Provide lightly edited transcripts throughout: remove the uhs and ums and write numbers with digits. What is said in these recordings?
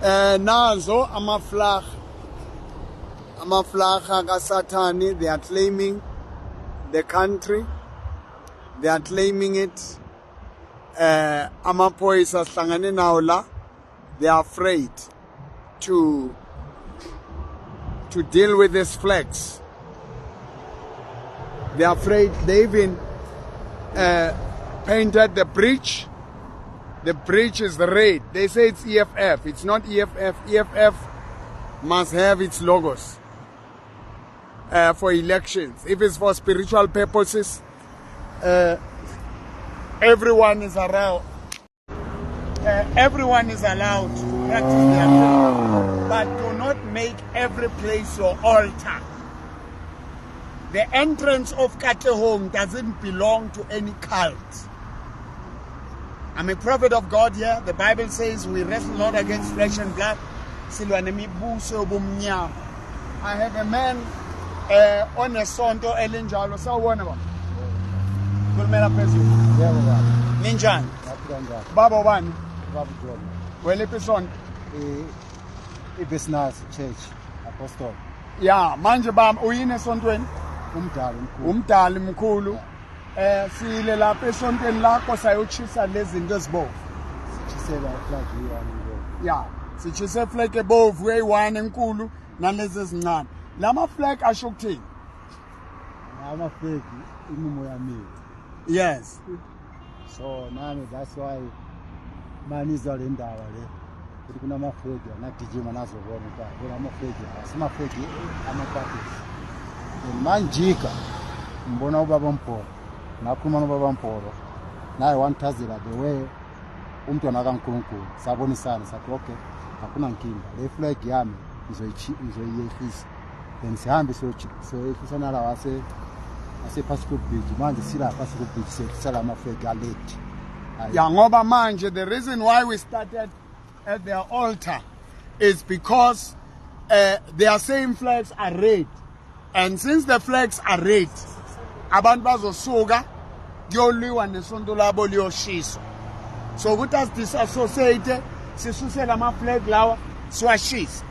Nazo amaflag kaSathane, they are claiming the country, they are claiming it. Amaphoyisa sihlangane nawo la, they are afraid to deal with these flags. They are afraid. They even painted the bridge. The bridge is red. They say it's EFF. It's not EFF. EFF must have its logos for elections. If it's for spiritual purposes, everyone is around. Everyone is allowed to practice their faith, but do not make every place your altar. The entrance of Katlehong doesn't belong to any cult. I'm a prophet of God here. The Bible says we wrestle not against flesh and blood. I have a man on a sonto elinjalo. So one about. Ninjan. Baba one. Well, episode. Business church apostle. Yeah, manje bam uyine esontweni. Umdali mkhulu. Sile lapha esontweni lakho sayochisa lezi zinto ezibomvu. Sichisela flag yi-1. Yeah, sichise flag ebomvu eyi-1 enkulu nalezi ezincane. Lama flag asho ukuthini? Ama flag imumo yami. Yes. So nami that's why manizwa le ndaba le. Kuthi kunama flag anadijima nazobona ukuthi kuna ama flag asima flag ama-parties. Manjika mbona ubaba Mboro. Nakhuluma nobaba Mboro. Naye wanthazela the way umntwana kaNkulunkulu sabonisana sathi okay akuna nkinga. Le flag yami ngizoyiyehlisa. Then sihambe soyehlisana la ase Passport Bridge. Manje sila Passport Bridge sala ama flag alert. Yeah, ngoba manje the reason why we started at their altar is because their same flags are red. And since the flags are red, abantu bazosuka kuyoliwa nesonto labo liyoshiswa. So ukuthi as disassociate sisusela ama flag lawa siwashisa.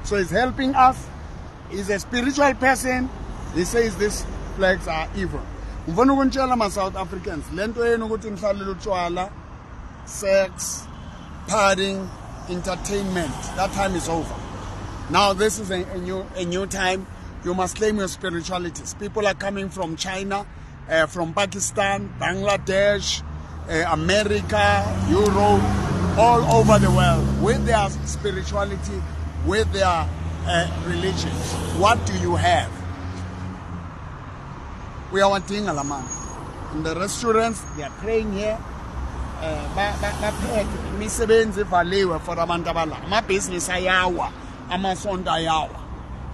So he's helping us. He's a spiritual person. He says these flags are evil. Ngifuna ukunitshela ma South Africans lento yenu ukuthi nihlalela utshwala, sex, partying, entertainment. That time is over. Now this is a new time. You must claim your spiritualities. People are coming from China, from Pakistan, Bangladesh, America, Europe, all over the world with their spirituality, with their religions. What do you have? We are wanting a man. In the restaurants, they are praying here. Misebenzi valiwe for abantu abala. My business ayawa, amasonto ayawa.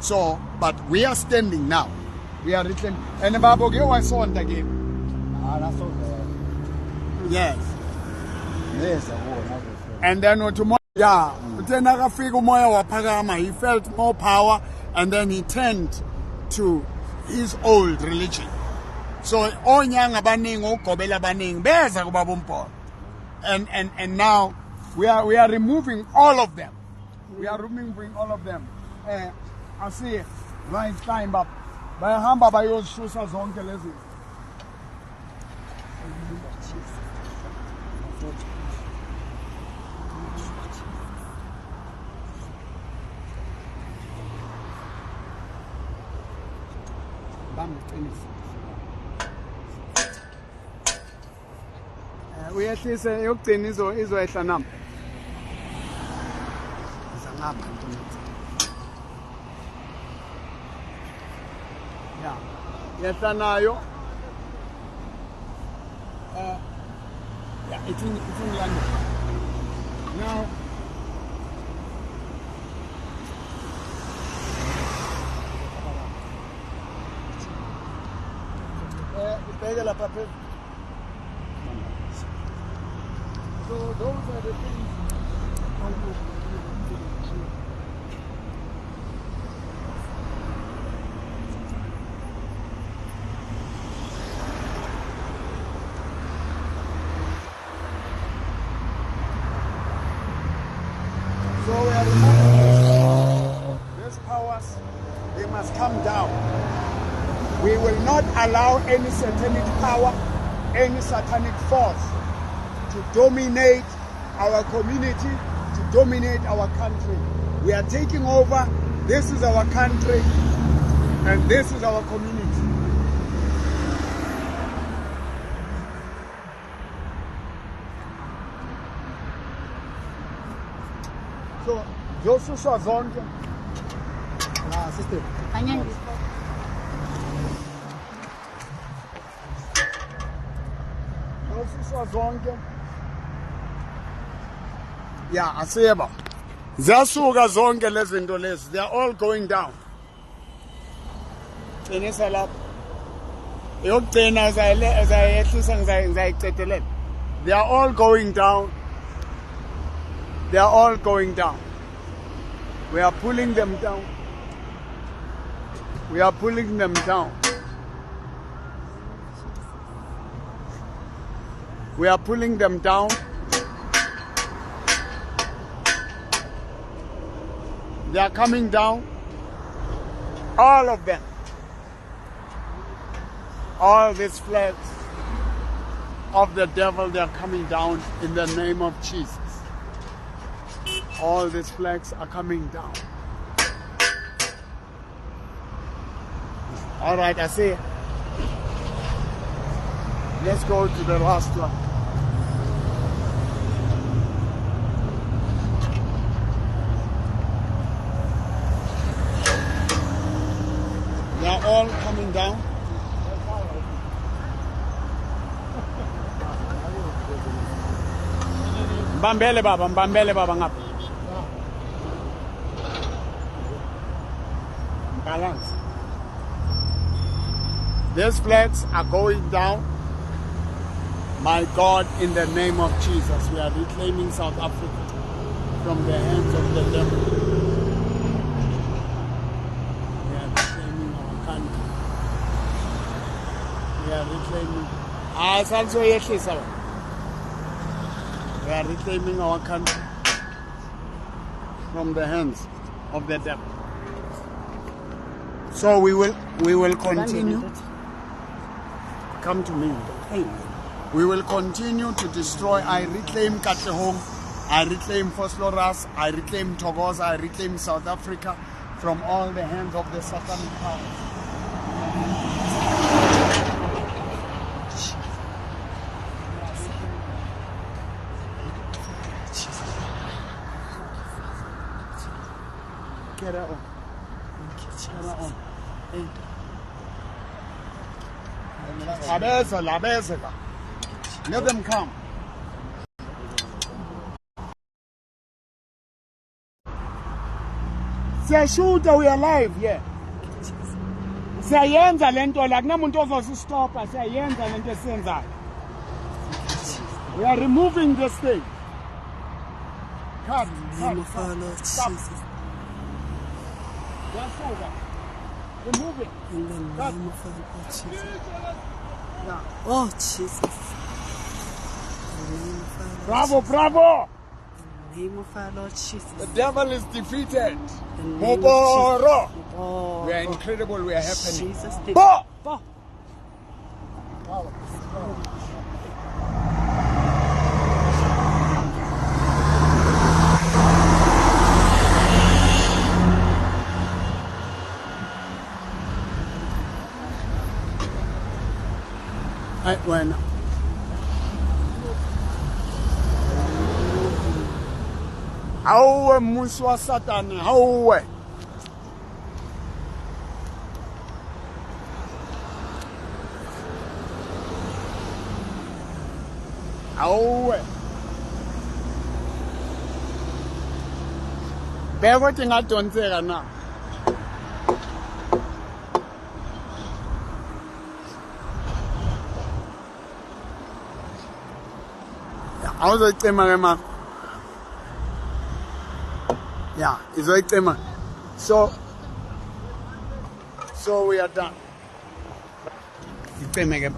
So, but we are standing now. We are written. And the Bible gave us on again. Yes. Yes, and then tomorrow, yeah. Then he felt more power, and then he turned to his old religion. So, and now we are removing all of them. We are removing all of them. I see right time up. Bayahamba bayoshusa zonke lezi. Uyehlise yokugcina izoyehla nami. Izangapha yeah, yehla nayo. Yeah, it's in London. Now so those are the things. So So we are removing these powers. They must come down. We will not allow any satanic power, any satanic force to dominate our community, to dominate our country. We are taking over. This is our country, and this is our community. So, zosuswa zonke. Ah, sister. Zosuswa zonke. Yeah, asiyeba. Ziyasuka zonke lezi zinto lezi. They are all going down. Qinisa lapha. Yokugcina uzayehlisa ngizayicedelela. They are all going down. They are all going down. We are pulling them down. We are pulling them down. We are pulling them down. They are coming down. All of them. All these flags of the devil, they are coming down in the name of Jesus. All these flags are coming down. All right, I see. Let's go to the last one. They are all coming down. Mbambele baba ngapha. Balance. These flags are going down. My God, in the name of Jesus, we are reclaiming South Africa from the hands of the devil. We are reclaiming our country. We are reclaiming. It's also yehlisa. We are reclaiming our country from the hands of the devil. So we will continue. Come to me. Hey. We will continue to destroy. I reclaim Katlehong, I reclaim Vosloorus, I reclaim Thokoza, I reclaim South Africa from all the hands of the satanic powers. Get her on. Get her on. Labeza. Let them come. Siyashuta, we are live, yeah. Siyayenza lento la kunamuntu ozosistopa, siyayenza lento esiyenzayo. We are removing this thing. Cut. Stop. Remove it. In the name of our Lord Jesus. Yeah. Oh, Jesus. Bravo. In the name of our Lord Jesus. The devil is defeated. Mboro. We are incredible. We are happening. Jesus. Bo. When auwe musi wa satani auwe beka ukuthi ngadonseka na awuzoyicima ke mama. Yeah, izoyicima. So we are done. Icime ke.